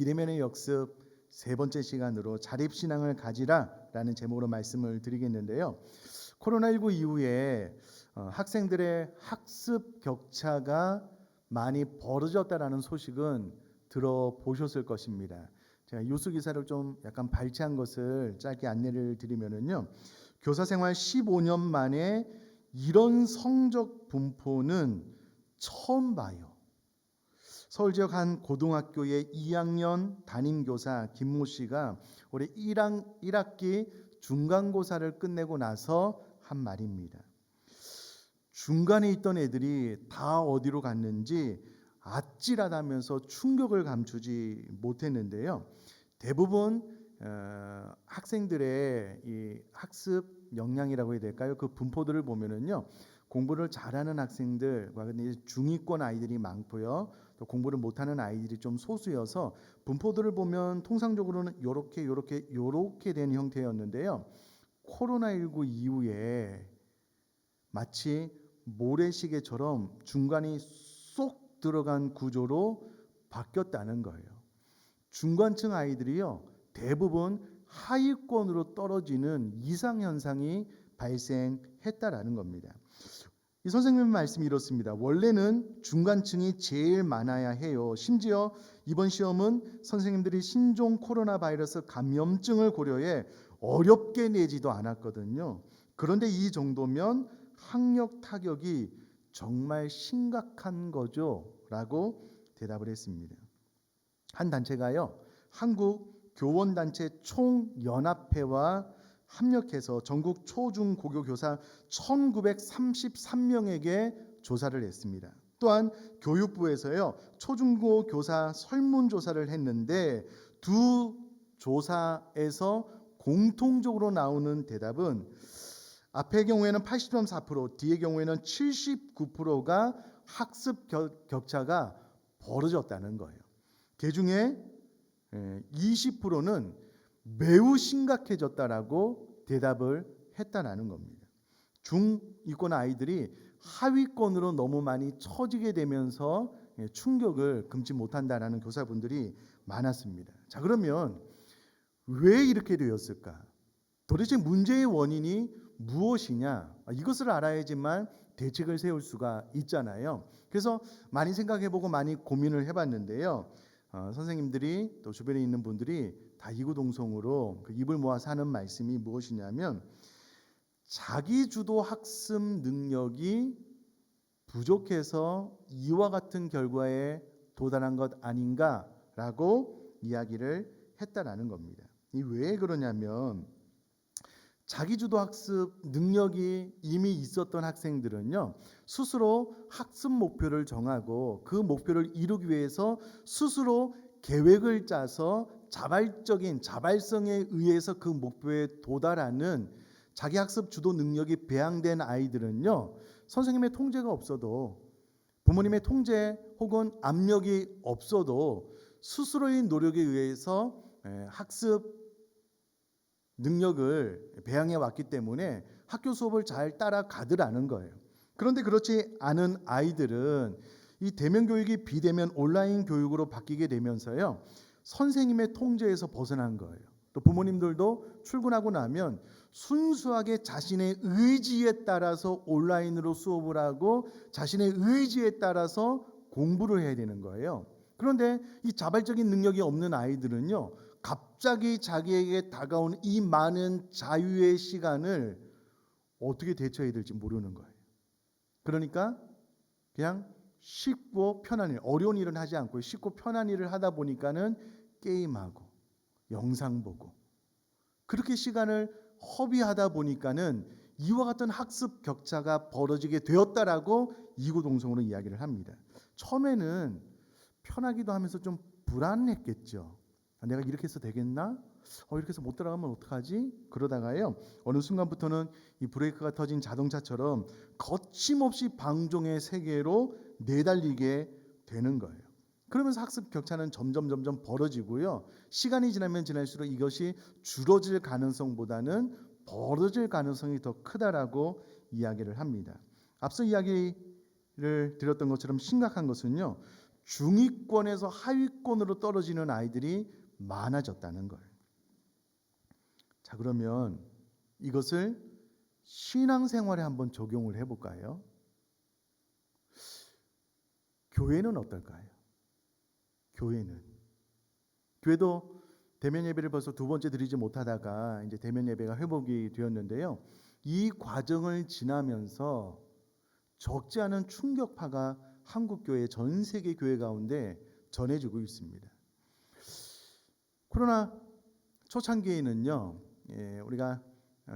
비대면의 역습 세 번째 시간으로 자립신앙을 가지라라는 제목으로 말씀을 드리겠는데요. 코로나19 이후에 학생들의 학습 격차가 많이 벌어졌다라는 소식은 들어보셨을 것입니다. 제가 뉴스 기사를 좀 약간 발췌한 것을 짧게 안내를 드리면은요. 교사 생활 15년 만에 이런 성적 분포는 처음 봐요. 서울 지역 한 고등학교의 2학년 담임교사 김모 씨가 올해 1학기 중간고사를 끝내고 나서 한 말입니다. 중간에 있던 애들이 다 어디로 갔는지 아찔하다면서 충격을 감추지 못했는데요. 대부분 학생들의 이 학습 역량이라고 해야 될까요? 그 분포들을 보면은요, 공부를 잘하는 학생들과 중위권 아이들이 많고요. 또 공부를 못하는 아이들이 좀 소수여서 분포들을 보면 통상적으로는 요렇게 된 형태였는데요. 코로나19 이후에 마치 모래시계처럼 중간이 쏙 들어간 구조로 바뀌었다는 거예요. 중간층 아이들이요, 대부분 하위권으로 떨어지는 이상현상이 발생했다라는 겁니다. 이 선생님 말씀이 이렇습니다. 원래는 중간층이 제일 많아야 해요. 심지어 이번 시험은 선생님들이 신종 코로나 바이러스 감염증을 고려해 어렵게 내지도 않았거든요. 그런데 이 정도면 학력 타격이 정말 심각한 거죠 라고 대답을 했습니다. 한 단체가요, 한국교원단체 총연합회와 합력해서 전국 초중고교 교사 1933명에게 조사를 했습니다. 또한 교육부에서요, 초중고 교사 설문조사를 했는데 두 조사에서 공통적으로 나오는 대답은 앞의 경우에는 80.4%, 뒤의 경우에는 79%가 학습 격차가 벌어졌다는 거예요. 그중에 20%는 매우 심각해졌다라고 대답을 했다라는 겁니다. 중위권 아이들이 하위권으로 너무 많이 처지게 되면서 충격을 금치 못한다라는 교사분들이 많았습니다. 자, 그러면 왜 이렇게 되었을까? 도대체 문제의 원인이 무엇이냐? 이것을 알아야지만 대책을 세울 수가 있잖아요. 그래서 많이 생각해보고 많이 고민을 해봤는데요. 선생님들이 또 주변에 있는 분들이 다 이구동성으로 입을 모아서 하는 말씀이 무엇이냐면, 자기주도 학습 능력이 부족해서 이와 같은 결과에 도달한 것 아닌가라고 이야기를 했다라는 겁니다. 이 왜 그러냐면, 자기주도 학습 능력이 이미 있었던 학생들은요, 스스로 학습 목표를 정하고 그 목표를 이루기 위해서 스스로 계획을 짜서 자발성에 의해서 그 목표에 도달하는 자기 학습 주도 능력이 배양된 아이들은요, 선생님의 통제가 없어도, 부모님의 통제 혹은 압력이 없어도 스스로의 노력에 의해서 학습 능력을 배양해 왔기 때문에 학교 수업을 잘 따라가더라는 거예요. 그런데 그렇지 않은 아이들은 이 대면 교육이 비대면 온라인 교육으로 바뀌게 되면서요, 선생님의 통제에서 벗어난 거예요. 또 부모님들도 출근하고 나면 순수하게 자신의 의지에 따라서 온라인으로 수업을 하고 자신의 의지에 따라서 공부를 해야 되는 거예요. 그런데 이 자발적인 능력이 없는 아이들은요, 갑자기 자기에게 다가온 이 많은 자유의 시간을 어떻게 대처해야 될지 모르는 거예요. 그러니까 그냥 쉽고 편한 일, 어려운 일은 하지 않고 쉽고 편한 일을 하다 보니까는 게임하고 영상 보고 그렇게 시간을 허비하다 보니까는 이와 같은 학습 격차가 벌어지게 되었다라고 이구동성으로 이야기를 합니다. 처음에는 편하기도 하면서 좀 불안했겠죠. 내가 이렇게 해서 되겠나? 이렇게 해서 못 따라가면 어떡하지? 그러다가요, 어느 순간부터는 이 브레이크가 터진 자동차처럼 거침없이 방종의 세계로 내달리게 되는 거예요. 그러면서 학습 격차는 점점 벌어지고요. 시간이 지나면 지날수록 이것이 줄어질 가능성보다는 벌어질 가능성이 더 크다라고 이야기를 합니다. 앞서 이야기를 드렸던 것처럼 심각한 것은요, 중위권에서 하위권으로 떨어지는 아이들이 많아졌다는 거예요. 자, 그러면 이것을 신앙생활에 한번 적용을 해볼까요? 교회는 어떨까요? 교회도 대면 예배를 벌써 두 번째 드리지 못하다가 이제 대면 예배가 회복이 되었는데요. 이 과정을 지나면서 적지 않은 충격파가 한국 교회, 전 세계 교회 가운데 전해지고 있습니다. 코로나 초창기에는요, 우리가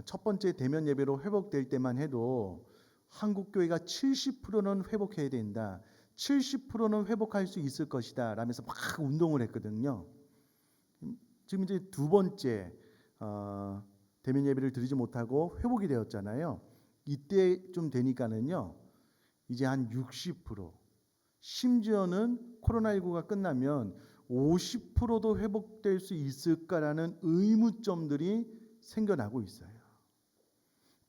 첫 번째 대면 예배로 회복될 때만 해도 한국 교회가 70%는 회복해야 된다, 70%는 회복할 수 있을 것이다 라면서 막 운동을 했거든요. 지금 이제 두 번째 대면 예배를 드리지 못하고 회복이 되었잖아요. 이때 좀 되니까는요, 이제 한 60%, 심지어는 코로나19가 끝나면 50%도 회복될 수 있을까라는 의문점들이 생겨나고 있어요.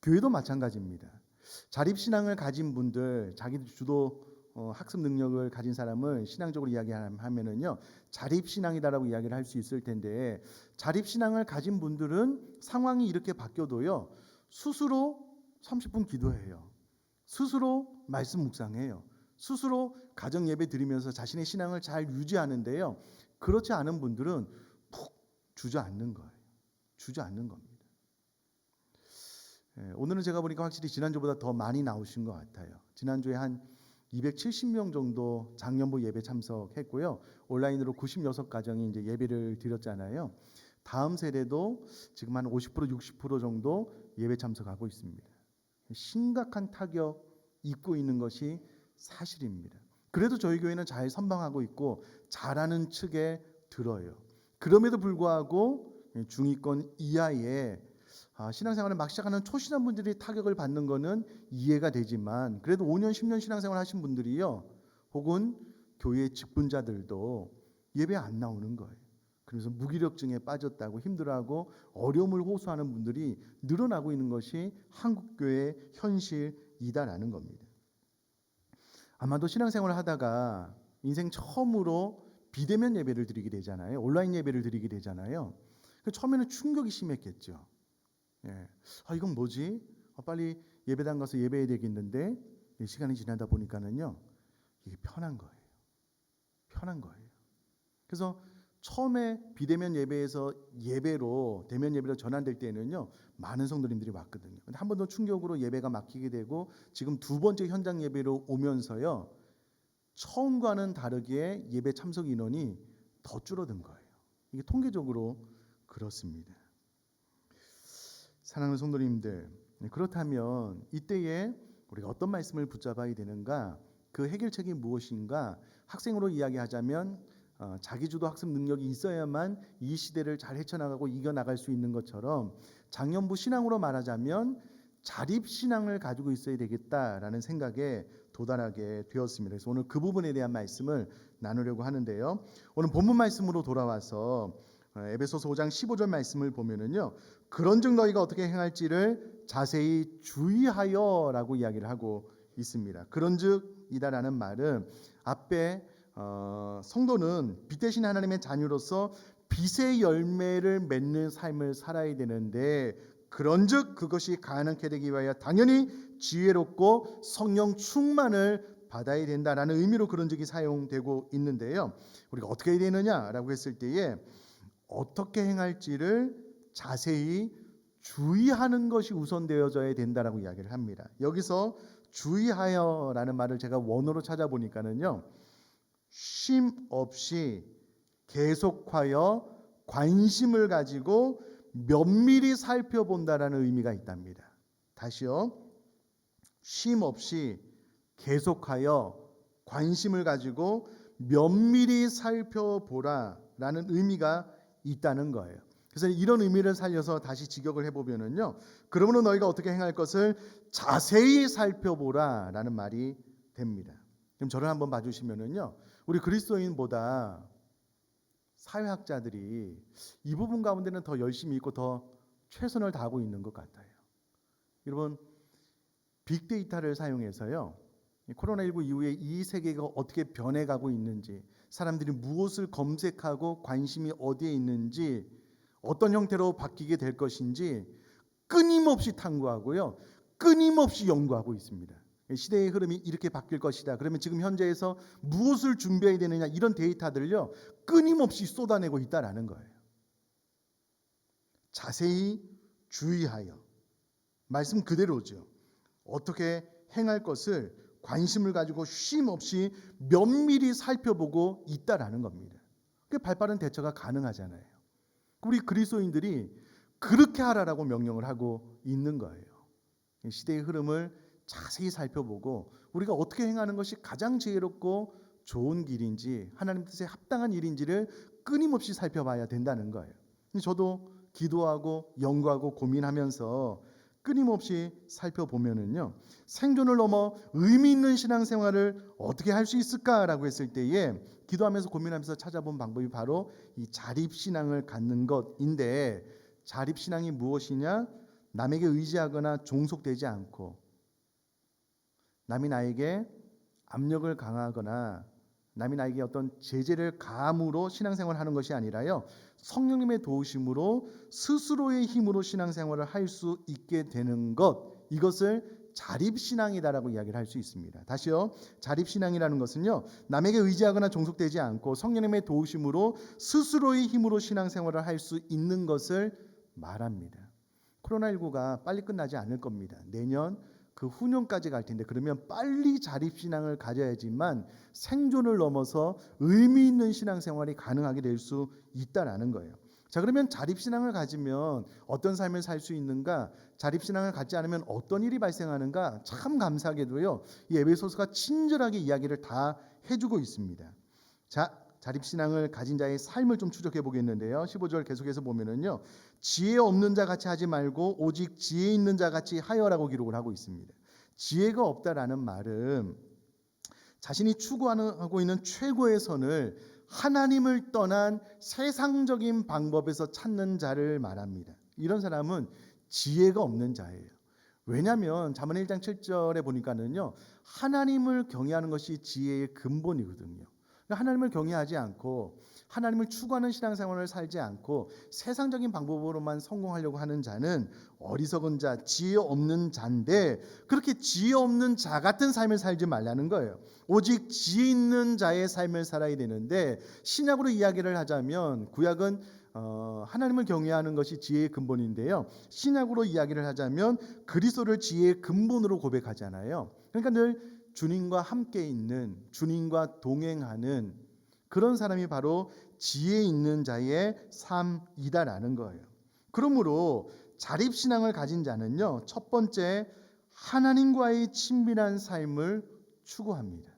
교회도 마찬가지입니다. 자립신앙을 가진 분들, 자기 주도 학습 능력을 가진 사람을 신앙적으로 이야기하면은요, 자립신앙이다라고 이야기를 할 수 있을 텐데, 자립신앙을 가진 분들은 상황이 이렇게 바뀌어도요, 스스로 30분 기도해요. 스스로 말씀 묵상해요. 스스로 가정 예배 드리면서 자신의 신앙을 잘 유지하는데요. 그렇지 않은 분들은 푹 주저앉는 거예요. 주저앉는 겁니다. 오늘은 제가 보니까 확실히 지난주보다 더 많이 나오신 것 같아요. 지난주에 한 270명 정도 작년부 예배 참석했고요. 온라인으로 96가정이 이제 예배를 드렸잖아요. 다음 세대도 지금 한 50%, 60% 정도 예배 참석하고 있습니다. 심각한 타격 입고 있는 것이 사실입니다. 그래도 저희 교회는 잘 선방하고 있고 잘하는 측에 들어요. 그럼에도 불구하고 중위권 이하의 신앙생활을 막 시작하는 초신앙분들이 타격을 받는 것은 이해가 되지만, 그래도 5년, 10년 신앙생활 하신 분들이요, 혹은 교회 직분자들도 예배 안 나오는 거예요. 그래서 무기력증에 빠졌다고 힘들어하고 어려움을 호소하는 분들이 늘어나고 있는 것이 한국교회의 현실이다라는 겁니다. 아마도 신앙생활을 하다가 인생 처음으로 비대면 예배를 드리게 되잖아요. 온라인 예배를 드리게 되잖아요. 처음에는 충격이 심했겠죠. 이건 뭐지? 빨리 예배당 가서 예배해야 되겠는데, 시간이 지나다 보니까는요, 이게 편한 거예요. 그래서 처음에 비대면 예배에서 대면 예배로 전환될 때는요, 많은 성도님들이 왔거든요. 근데 한 번 더 충격으로 예배가 막히게 되고, 지금 두 번째 현장 예배로 오면서요, 처음과는 다르게 예배 참석 인원이 더 줄어든 거예요. 이게 통계적으로 그렇습니다. 사랑하는 성도님들, 그렇다면 이때에 우리가 어떤 말씀을 붙잡아야 되는가? 그 해결책이 무엇인가? 학생으로 이야기하자면 자기주도 학습 능력이 있어야만 이 시대를 잘 헤쳐나가고 이겨나갈 수 있는 것처럼, 작년부 신앙으로 말하자면 자립신앙을 가지고 있어야 되겠다라는 생각에 도달하게 되었습니다. 그래서 오늘 그 부분에 대한 말씀을 나누려고 하는데요. 오늘 본문 말씀으로 돌아와서 에베소서 5장 15절 말씀을 보면은요, 그런즉 너희가 어떻게 행할지를 자세히 주의하여라고 이야기를 하고 있습니다. 그런즉이다라는 말은 앞에 성도는 빛 대신 하나님의 자녀로서 빛의 열매를 맺는 삶을 살아야 되는데, 그런즉 그것이 가능케 되기 위하여 당연히 지혜롭고 성령 충만을 받아야 된다라는 의미로 그런즉이 사용되고 있는데요. 우리가 어떻게 해야 되느냐라고 했을 때에 어떻게 행할지를 자세히 주의하는 것이 우선되어져야 된다라고 이야기를 합니다. 여기서 주의하여라는 말을 제가 원어로 찾아보니까는요, 쉼 없이 계속하여 관심을 가지고 면밀히 살펴본다라는 의미가 있답니다. 다시요. 쉼 없이 계속하여 관심을 가지고 면밀히 살펴보라라는 의미가 있다는 거예요. 그래서 이런 의미를 살려서 다시 직역을 해보면은요, 그러므로 너희가 어떻게 행할 것을 자세히 살펴보라라는 말이 됩니다. 그럼 저를 한번 봐주시면은요, 우리 그리스도인보다 사회학자들이 이 부분 가운데는 더 열심히 있고 더 최선을 다하고 있는 것 같아요. 여러분, 빅데이터를 사용해서요, 코로나19 이후에 이 세계가 어떻게 변해가고 있는지, 사람들이 무엇을 검색하고 관심이 어디에 있는지, 어떤 형태로 바뀌게 될 것인지 끊임없이 탐구하고요, 끊임없이 연구하고 있습니다. 시대의 흐름이 이렇게 바뀔 것이다. 그러면 지금 현재에서 무엇을 준비해야 되느냐, 이런 데이터들을요 끊임없이 쏟아내고 있다라는 거예요. 자세히 주의하여, 말씀 그대로죠. 어떻게 행할 것을 관심을 가지고 쉼 없이 면밀히 살펴보고 있다라는 겁니다. 그 발빠른 대처가 가능하잖아요. 우리 그리스도인들이 그렇게 하라라고 명령을 하고 있는 거예요. 시대의 흐름을 자세히 살펴보고 우리가 어떻게 행하는 것이 가장 지혜롭고 좋은 길인지, 하나님 뜻에 합당한 일인지를 끊임없이 살펴봐야 된다는 거예요. 저도 기도하고 연구하고 고민하면서 끊임없이 살펴보면은요, 생존을 넘어 의미 있는 신앙생활을 어떻게 할 수 있을까라고 했을 때에 기도하면서 고민하면서 찾아본 방법이 바로 이 자립신앙을 갖는 것인데, 자립신앙이 무엇이냐? 남에게 의지하거나 종속되지 않고, 남이 나에게 압력을 강하거나 남이 나에게 어떤 제재를 가함으로 신앙생활을 하는 것이 아니라요, 성령님의 도우심으로 스스로의 힘으로 신앙생활을 할 수 있게 되는 것, 이것을 자립신앙이다라고 이야기를 할 수 있습니다. 다시요, 자립신앙이라는 것은요, 남에게 의지하거나 종속되지 않고 성령님의 도우심으로 스스로의 힘으로 신앙생활을 할 수 있는 것을 말합니다. 코로나19가 빨리 끝나지 않을 겁니다. 내년 그 후년까지 갈 텐데, 그러면 빨리 자립신앙을 가져야지만 생존을 넘어서 의미 있는 신앙생활이 가능하게 될 수 있다라는 거예요. 자, 그러면 자립신앙을 가지면 어떤 삶을 살 수 있는가? 자립신앙을 갖지 않으면 어떤 일이 발생하는가? 참 감사하게도요, 이 에베소서가 친절하게 이야기를 다 해주고 있습니다. 자, 자립신앙을 가진 자의 삶을 좀 추적해 보겠는데요, 15절 계속해서 보면은요, 지혜 없는 자 같이 하지 말고 오직 지혜 있는 자 같이 하여라고 기록을 하고 있습니다. 지혜가 없다라는 말은 자신이 추구하고 있는 최고의 선을 하나님을 떠난 세상적인 방법에서 찾는 자를 말합니다. 이런 사람은 지혜가 없는 자예요. 왜냐하면 잠언 1장 7절에 보니까는요, 하나님을 경외하는 것이 지혜의 근본이거든요. 하나님을 경외하지 않고 하나님을 추구하는 신앙생활을 살지 않고 세상적인 방법으로만 성공하려고 하는 자는 어리석은 자, 지혜 없는 자인데, 그렇게 지혜 없는 자 같은 삶을 살지 말라는 거예요. 오직 지혜 있는 자의 삶을 살아야 되는데, 신약으로 이야기를 하자면 구약은 하나님을 경외하는 것이 지혜의 근본인데요, 신약으로 이야기를 하자면 그리스도를 지혜의 근본으로 고백하잖아요. 그러니까 늘 주님과 함께 있는, 주님과 동행하는 그런 사람이 바로 지혜 있는 자의 삶이다라는 거예요. 그러므로 자립신앙을 가진 자는요, 첫 번째, 하나님과의 친밀한 삶을 추구합니다.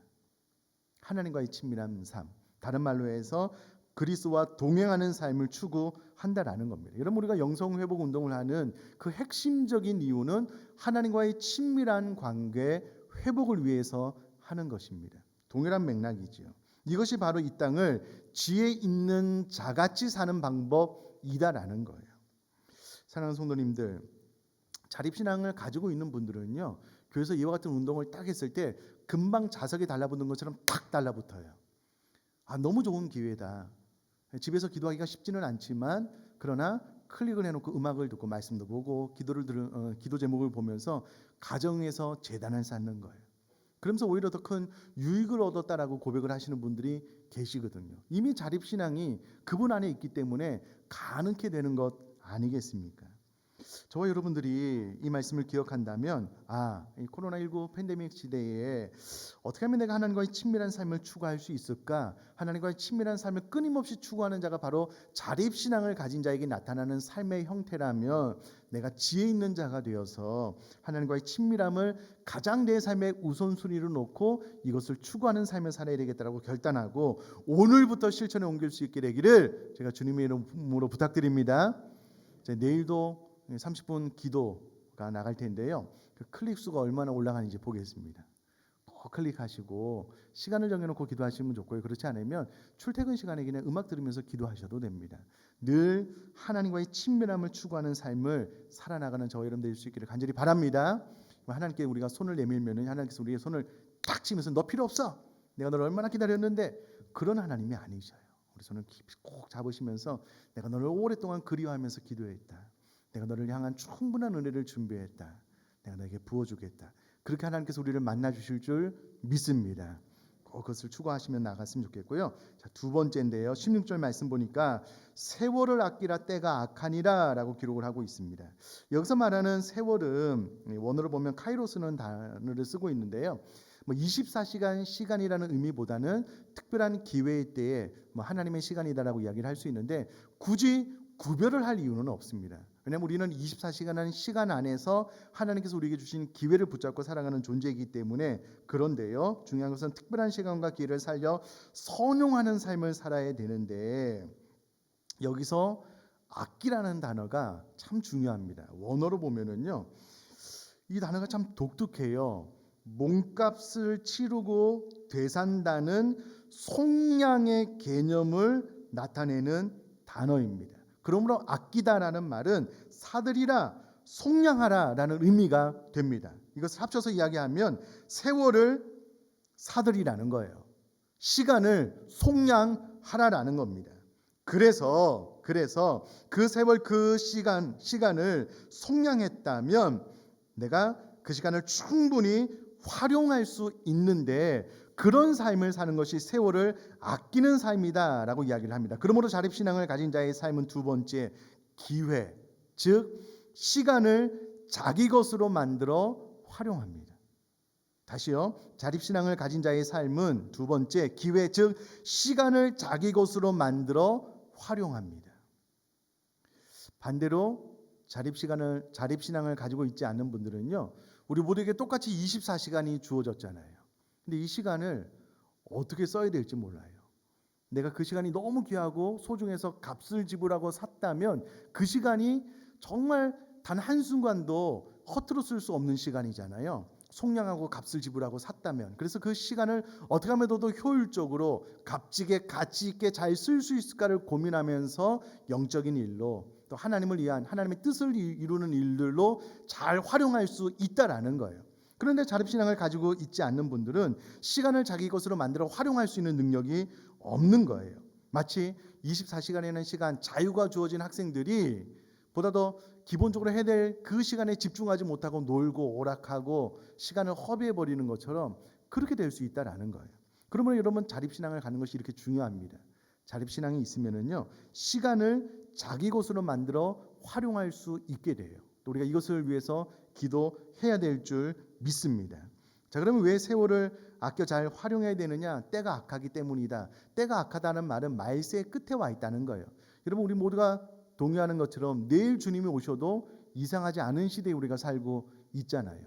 하나님과의 친밀한 삶, 다른 말로 해서 그리스도와 동행하는 삶을 추구한다라는 겁니다. 여러분, 우리가 영성회복 운동을 하는 그 핵심적인 이유는 하나님과의 친밀한 관계 회복을 위해서 하는 것입니다. 동일한 맥락이죠. 이것이 바로 이 땅을 지혜 있는 자같이 사는 방법이다라는 거예요. 사랑하는 성도님들, 자립신앙을 가지고 있는 분들은요, 교회에서 이와 같은 운동을 딱 했을 때 금방 자석이 달라붙는 것처럼 탁 달라붙어요. 너무 좋은 기회다. 집에서 기도하기가 쉽지는 않지만, 그러나 클릭을 해놓고 음악을 듣고 말씀도 보고 기도 제목을 보면서 가정에서 제단을 쌓는 거예요. 그러면서 오히려 더 큰 유익을 얻었다라고 고백을 하시는 분들이 계시거든요. 이미 자립신앙이 그분 안에 있기 때문에 가능케 되는 것 아니겠습니까? 저와 여러분들이 이 말씀을 기억한다면, 이 코로나19 팬데믹 시대에 어떻게 하면 내가 하나님과의 친밀한 삶을 추구할 수 있을까? 하나님과의 친밀한 삶을 끊임없이 추구하는 자가 바로 자립신앙을 가진 자에게 나타나는 삶의 형태라면, 내가 지혜 있는 자가 되어서 하나님과의 친밀함을 가장 내 삶의 우선순위로 놓고 이것을 추구하는 삶을 살아야 되겠다라고 결단하고 오늘부터 실천에 옮길 수 있게 되기를 제가 주님의 이름으로 부탁드립니다. 내일도 30분 기도가 나갈 텐데요, 그 클릭 수가 얼마나 올라가는지 보겠습니다. 꼭 클릭하시고 시간을 정해놓고 기도하시면 좋고요, 그렇지 않으면 출퇴근 시간에 그냥 음악 들으면서 기도하셔도 됩니다. 늘 하나님과의 친밀함을 추구하는 삶을 살아나가는 저와 여러분 될 수 있기를 간절히 바랍니다. 하나님께 우리가 손을 내밀면 하나님께서 우리의 손을 탁 치면서 너 필요 없어. 내가 너를 얼마나 기다렸는데. 그런 하나님이 아니셔요. 우리 손을 깊이 꼭 잡으시면서 내가 너를 오랫동안 그리워하면서 기도했다. 내가 너를 향한 충분한 은혜를 준비했다. 내가 너에게 부어주겠다. 그렇게 하나님께서 우리를 만나주실 줄 믿습니다. 그것을 추구하시면 나갔으면 좋겠고요. 자, 두 번째인데요. 16절 말씀 보니까 세월을 아끼라 때가 악하니라 라고 기록을 하고 있습니다. 여기서 말하는 세월은 원어로 보면 카이로스는 단어를 쓰고 있는데요. 24시간 시간이라는 의미보다는 특별한 기회의 때에 하나님의 시간이다라고 이야기를 할 수 있는데 굳이 구별을 할 이유는 없습니다. 왜냐하면 우리는 24시간이라는 시간 안에서 하나님께서 우리에게 주신 기회를 붙잡고 살아가는 존재이기 때문에. 그런데요, 중요한 것은 특별한 시간과 기회를 살려 선용하는 삶을 살아야 되는데 여기서 아끼라는 단어가 참 중요합니다. 원어로 보면은요, 이 단어가 참 독특해요. 몸값을 치르고 되산다는 속량의 개념을 나타내는 단어입니다. 그러므로 아끼다라는 말은 사들이라, 속량하라 라는 의미가 됩니다. 이것을 합쳐서 이야기하면 세월을 사들이라는 거예요. 시간을 속량하라라는 겁니다. 그래서 그 세월 그 시간을 속량했다면 내가 그 시간을 충분히 활용할 수 있는데 그런 삶을 사는 것이 세월을 아끼는 삶이다라고 이야기를 합니다. 그러므로 자립신앙을 가진 자의 삶은 두 번째 기회, 즉 시간을 자기 것으로 만들어 활용합니다. 다시요. 자립신앙을 가진 자의 삶은 두 번째 기회, 즉 시간을 자기 것으로 만들어 활용합니다. 반대로 자립신앙을 가지고 있지 않는 분들은요, 우리 모두에게 똑같이 24시간이 주어졌잖아요. 근데 이 시간을 어떻게 써야 될지 몰라요. 내가 그 시간이 너무 귀하고 소중해서 값을 지불하고 샀다면 그 시간이 정말 단 한순간도 허투루 쓸 수 없는 시간이잖아요. 속량하고 값을 지불하고 샀다면. 그래서 그 시간을 어떻게 하면 더 효율적으로 값지게 가치 있게 잘 쓸 수 있을까를 고민하면서 영적인 일로 또 하나님을 위한 하나님의 뜻을 이루는 일들로 잘 활용할 수 있다라는 거예요. 그런데 자립신앙을 가지고 있지 않는 분들은 시간을 자기 것으로 만들어 활용할 수 있는 능력이 없는 거예요. 마치 24시간이라는 시간, 자유가 주어진 학생들이 보다 더 기본적으로 해야 될 그 시간에 집중하지 못하고 놀고 오락하고 시간을 허비해버리는 것처럼 그렇게 될 수 있다라는 거예요. 그러면 여러분, 자립신앙을 가는 것이 이렇게 중요합니다. 자립신앙이 있으면은요, 시간을 자기 것으로 만들어 활용할 수 있게 돼요. 또 우리가 이것을 위해서 기도해야 될 줄 믿습니다. 자, 그러면 왜 세월을 아껴 잘 활용해야 되느냐? 때가 악하기 때문이다. 때가 악하다는 말은 말세의 끝에 와 있다는 거예요. 여러분, 우리 모두가 동의하는 것처럼 내일 주님이 오셔도 이상하지 않은 시대에 우리가 살고 있잖아요.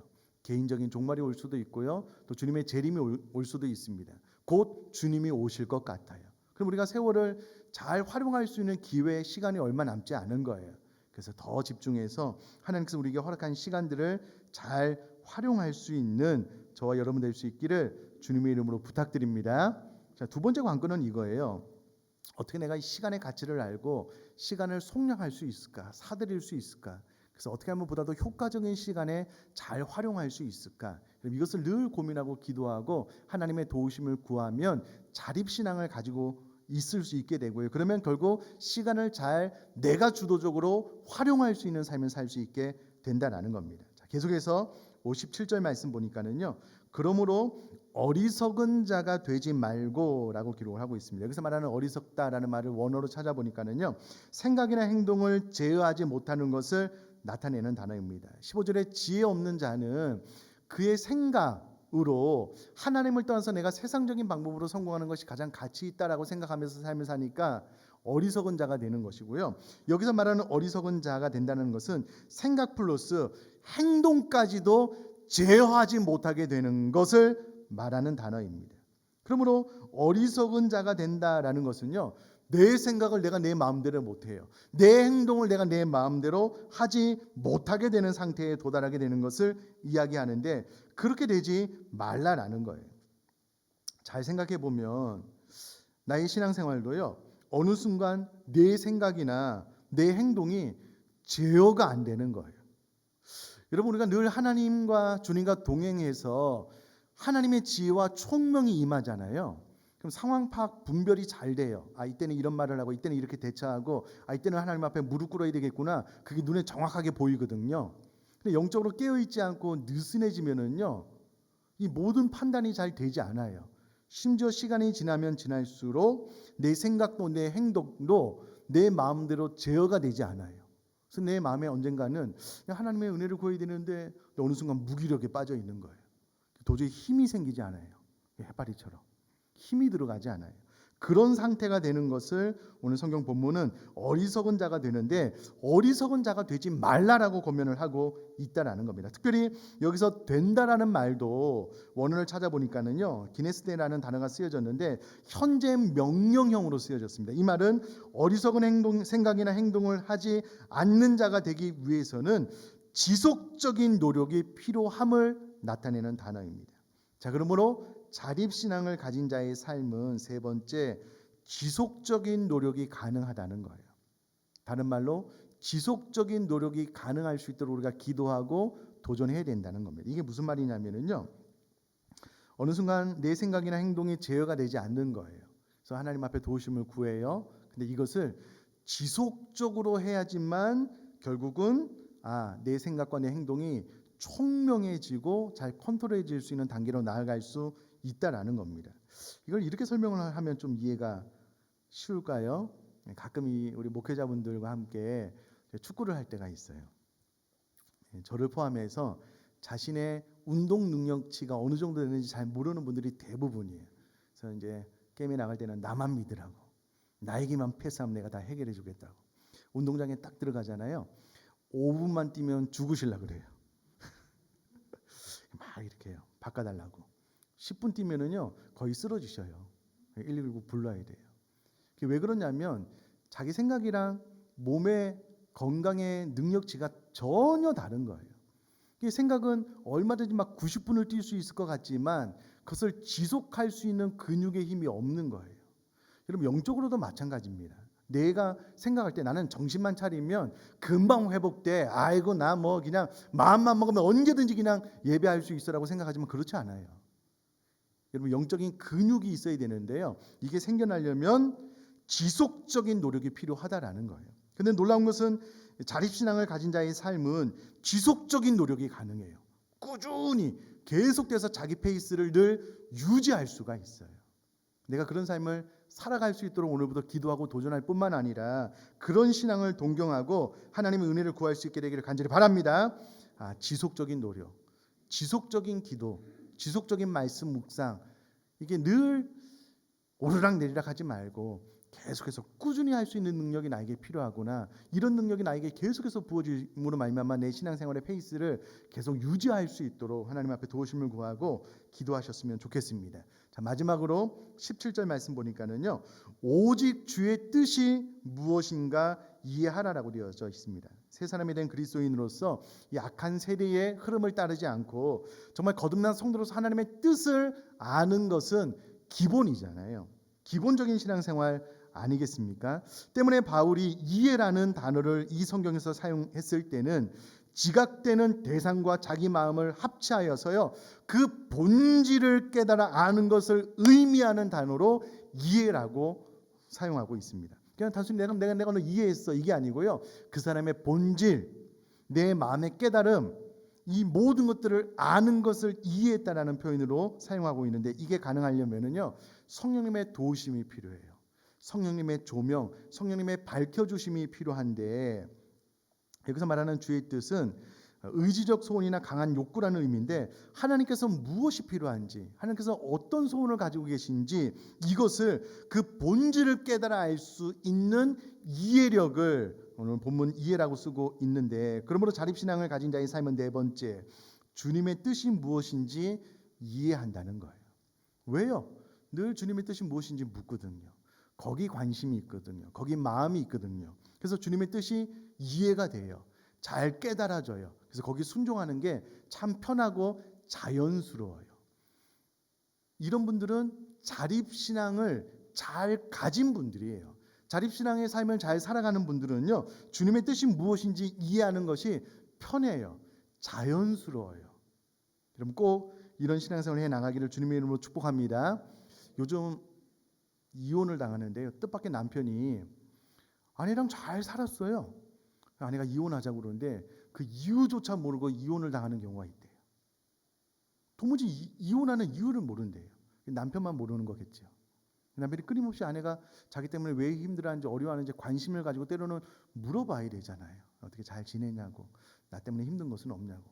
개인적인 종말이 올 수도 있고요. 또 주님의 재림이 올 수도 있습니다. 곧 주님이 오실 것 같아요. 그럼 우리가 세월을 잘 활용할 수 있는 기회, 시간이 얼마 남지 않은 거예요. 그래서 더 집중해서 하나님께서 우리에게 허락한 시간들을 잘 활용할 수 있는 저와 여러분 될 수 있기를 주님의 이름으로 부탁드립니다. 자, 두 번째 관건은 이거예요. 어떻게 내가 이 시간의 가치를 알고 시간을 속량할 수 있을까? 사들일 수 있을까? 그래서 어떻게 하면 보다 더 효과적인 시간에 잘 활용할 수 있을까? 이것을 늘 고민하고 기도하고 하나님의 도우심을 구하면 자립신앙을 가지고 있을 수 있게 되고요. 그러면 결국 시간을 잘 내가 주도적으로 활용할 수 있는 삶을 살 수 있게 된다라는 겁니다. 자, 계속해서 57절 말씀 보니까는요. 그러므로 어리석은 자가 되지 말고라고 기록을 하고 있습니다. 여기서 말하는 어리석다라는 말을 원어로 찾아보니까는요. 생각이나 행동을 제어하지 못하는 것을 나타내는 단어입니다. 15절에 지혜 없는 자는 그의 생각으로 하나님을 떠나서 내가 세상적인 방법으로 성공하는 것이 가장 가치 있다라고 생각하면서 삶을 사니까 어리석은 자가 되는 것이고요. 여기서 말하는 어리석은 자가 된다는 것은 생각 플러스 행동까지도 제어하지 못하게 되는 것을 말하는 단어입니다. 그러므로 어리석은 자가 된다라는 것은요, 내 생각을 내가 내 마음대로 못해요. 내 행동을 내가 내 마음대로 하지 못하게 되는 상태에 도달하게 되는 것을 이야기하는데 그렇게 되지 말라라는 거예요. 잘 생각해 보면 나의 신앙생활도요, 어느 순간 내 생각이나 내 행동이 제어가 안 되는 거예요. 여러분, 우리가 늘 하나님과 주님과 동행해서 하나님의 지혜와 총명이 임하잖아요. 그럼 상황 파악 분별이 잘 돼요. 이때는 이런 말을 하고 이때는 이렇게 대처하고 이때는 하나님 앞에 무릎 꿇어야 되겠구나. 그게 눈에 정확하게 보이거든요. 근데 영적으로 깨어있지 않고 느슨해지면은요, 이 모든 판단이 잘 되지 않아요. 심지어 시간이 지나면 지날수록 내 생각도 내 행동도 내 마음대로 제어가 되지 않아요. 그래서 내 마음에 언젠가는 하나님의 은혜를 구해야 되는데 어느 순간 무기력에 빠져 있는 거예요. 도저히 힘이 생기지 않아요. 해파리처럼 힘이 들어가지 않아요. 그런 상태가 되는 것을 오늘 성경 본문은 어리석은 자가 되는데, 어리석은 자가 되지 말라라고 권면을 하고 있다라는 겁니다. 특별히 여기서 된다라는 말도 원어를 찾아보니까는요, 기네스데라는 단어가 쓰여졌는데 현재 명령형으로 쓰여졌습니다. 이 말은 어리석은 생각이나 행동을 하지 않는 자가 되기 위해서는 지속적인 노력이 필요함을 나타내는 단어입니다. 자, 그러므로 자립신앙을 가진 자의 삶은 세 번째, 지속적인 노력이 가능하다는 거예요. 다른 말로 지속적인 노력이 가능할 수 있도록 우리가 기도하고 도전해야 된다는 겁니다. 이게 무슨 말이냐면요, 어느 순간 내 생각이나 행동이 제어가 되지 않는 거예요. 그래서 하나님 앞에 도우심을 구해요. 근데 이것을 지속적으로 해야지만 결국은 내 생각과 내 행동이 총명해지고 잘 컨트롤해질 수 있는 단계로 나아갈 수 있다라는 겁니다. 이걸 이렇게 설명을 하면 좀 이해가 쉬울까요? 가끔 우리 목회자분들과 함께 축구를 할 때가 있어요. 저를 포함해서 자신의 운동 능력치가 어느 정도 되는지 잘 모르는 분들이 대부분이에요. 그래서 이제 게임에 나갈 때는 나만 믿으라고, 나에게만 패스하면 내가 다 해결해 주겠다고. 운동장에 딱 들어가잖아요. 5분만 뛰면 죽으시려고 그래요. 막 이렇게 해요. 바꿔달라고. 10분 뛰면은요 거의 쓰러지셔요. 119 불러야 돼요. 왜 그러냐면 자기 생각이랑 몸의 건강의 능력치가 전혀 다른 거예요. 생각은 얼마든지 막 90분을 뛸 수 있을 것 같지만 그것을 지속할 수 있는 근육의 힘이 없는 거예요. 여러분, 영적으로도 마찬가지입니다. 내가 생각할 때 나는 정신만 차리면 금방 회복돼. 아이고 나 뭐 그냥 마음만 먹으면 언제든지 그냥 예배할 수 있어라고 생각하지만 그렇지 않아요. 여러분, 영적인 근육이 있어야 되는데요, 이게 생겨나려면 지속적인 노력이 필요하다라는 거예요. 근데 놀라운 것은 자립신앙을 가진 자의 삶은 지속적인 노력이 가능해요. 꾸준히 계속돼서 자기 페이스를 늘 유지할 수가 있어요. 내가 그런 삶을 살아갈 수 있도록 오늘부터 기도하고 도전할 뿐만 아니라 그런 신앙을 동경하고 하나님의 은혜를 구할 수 있게 되기를 간절히 바랍니다. 지속적인 노력, 지속적인 기도, 지속적인 말씀 묵상, 이게 늘 오르락내리락 하지 말고 계속해서 꾸준히 할 수 있는 능력이 나에게 필요하구나. 이런 능력이 나에게 계속해서 부어짐으로 말미암아 내 신앙생활의 페이스를 계속 유지할 수 있도록 하나님 앞에 도우심을 구하고 기도하셨으면 좋겠습니다. 자, 마지막으로 17절 말씀 보니까는요, 오직 주의 뜻이 무엇인가 이해하라라고 되어져 있습니다. 새 사람이 된 그리스도인으로서 이 악한 세대의 흐름을 따르지 않고 정말 거듭난 성도로서 하나님의 뜻을 아는 것은 기본이잖아요. 기본적인 신앙생활 아니겠습니까? 때문에 바울이 이해라는 단어를 이 성경에서 사용했을 때는 지각되는 대상과 자기 마음을 합치하여서요, 그 본질을 깨달아 아는 것을 의미하는 단어로 이해라고 사용하고 있습니다. 그냥 단순히 내가 너 이해했어 이게 아니고요, 그 사람의 본질, 내 마음의 깨달음, 이 모든 것들을 아는 것을 이해했다라는 표현으로 사용하고 있는데, 이게 가능하려면은요 성령님의 도우심이 필요해요. 성령님의 조명, 성령님의 밝혀주심이 필요한데, 여기서 말하는 주의 뜻은 의지적 소원이나 강한 욕구라는 의미인데, 하나님께서 무엇이 필요한지, 하나님께서 어떤 소원을 가지고 계신지, 이것을 그 본질을 깨달아 알 수 있는 이해력을 오늘 본문 이해라고 쓰고 있는데, 그러므로 자립신앙을 가진 자의 삶은 네 번째, 주님의 뜻이 무엇인지 이해한다는 거예요. 왜요? 늘 주님의 뜻이 무엇인지 묻거든요. 거기 관심이 있거든요. 거기 마음이 있거든요. 그래서 주님의 뜻이 이해가 돼요. 잘 깨달아져요. 그래서 거기 순종하는 게 참 편하고 자연스러워요. 이런 분들은 자립신앙을 잘 가진 분들이에요. 자립신앙의 삶을 잘 살아가는 분들은요, 주님의 뜻이 무엇인지 이해하는 것이 편해요. 자연스러워요. 여러분, 꼭 이런 신앙생활을 해 나가기를 주님의 이름으로 축복합니다. 요즘 이혼을 당하는데요. 뜻밖의 남편이 아내랑 잘 살았어요. 아내가 이혼하자고 그러는데 그 이유조차 모르고 이혼을 당하는 경우가 있대요. 도무지 이혼하는 이유를 모른대요. 남편만 모르는 거겠죠. 남편이 끊임없이 아내가 자기 때문에 왜 힘들어하는지 어려워하는지 관심을 가지고 때로는 물어봐야 되잖아요. 어떻게 잘 지내냐고, 나 때문에 힘든 것은 없냐고.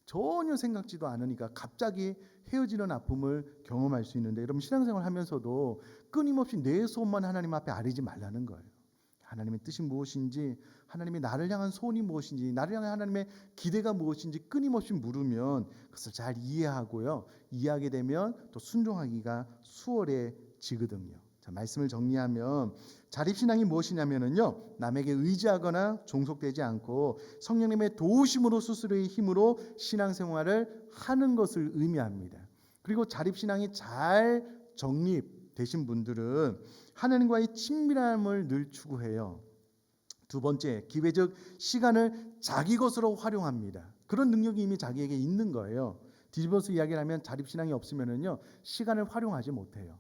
전혀 생각지도 않으니까 갑자기 헤어지는 아픔을 경험할 수 있는데, 여러분 신앙생활 하면서도 끊임없이 내 소원만 하나님 앞에 아뢰지 말라는 거예요. 하나님의 뜻이 무엇인지, 하나님이 나를 향한 소원이 무엇인지, 나를 향한 하나님의 기대가 무엇인지 끊임없이 물으면 그것을 잘 이해하고요. 이해하게 되면 또 순종하기가 수월해지거든요. 자, 말씀을 정리하면 자립신앙이 무엇이냐면요, 남에게 의지하거나 종속되지 않고 성령님의 도우심으로 스스로의 힘으로 신앙생활을 하는 것을 의미합니다. 그리고 자립신앙이 잘 정립되신 분들은 하나님과의 친밀함을 늘 추구해요. 두 번째, 기회적 시간을 자기 것으로 활용합니다. 그런 능력이 이미 자기에게 있는 거예요. 뒤집어서 이야기를 하면 자립신앙이 없으면요, 시간을 활용하지 못해요.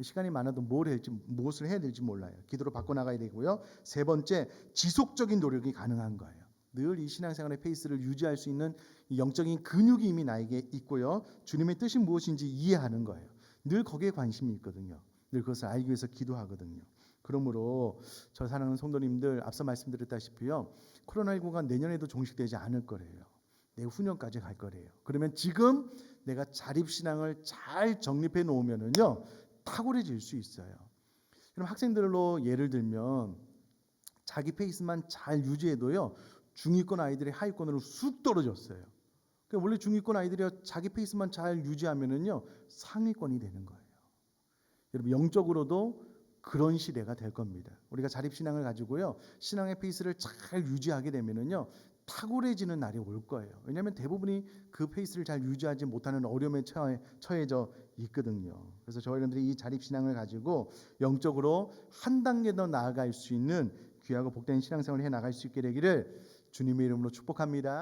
시간이 많아도 무엇을 해야 될지 몰라요. 기도로 바꿔나가야 되고요. 세 번째, 지속적인 노력이 가능한 거예요. 늘 이 신앙생활의 페이스를 유지할 수 있는 이 영적인 근육이 이미 나에게 있고요. 주님의 뜻이 무엇인지 이해하는 거예요. 늘 거기에 관심이 있거든요. 늘 그것을 알기 위해서 기도하거든요. 그러므로 저 사랑하는 성도님들, 앞서 말씀드렸다시피요, 코로나19가 내년에도 종식되지 않을 거래요. 내후년까지 갈 거래요. 그러면 지금 내가 자립신앙을 잘 정립해 놓으면은요, 탁월해질 수 있어요. 그럼 학생들로 예를 들면 자기 페이스만 잘 유지해도요, 중위권 아이들이 하위권으로 쑥 떨어졌어요. 그러니까 원래 중위권 아이들이 자기 페이스만 잘 유지하면은요, 상위권이 되는 거예요. 여러분 영적으로도 그런 시대가 될 겁니다. 우리가 자립신앙을 가지고요, 신앙의 페이스를 잘 유지하게 되면은요, 탁월해지는 날이 올 거예요. 왜냐하면 대부분이 그 페이스를 잘 유지하지 못하는 어려움에 처해져 있거든요. 그래서 저희 여러분들이 이 자립신앙을 가지고 영적으로 한 단계 더 나아갈 수 있는 귀하고 복된 신앙생활을 해 나갈 수 있게 되기를 주님의 이름으로 축복합니다.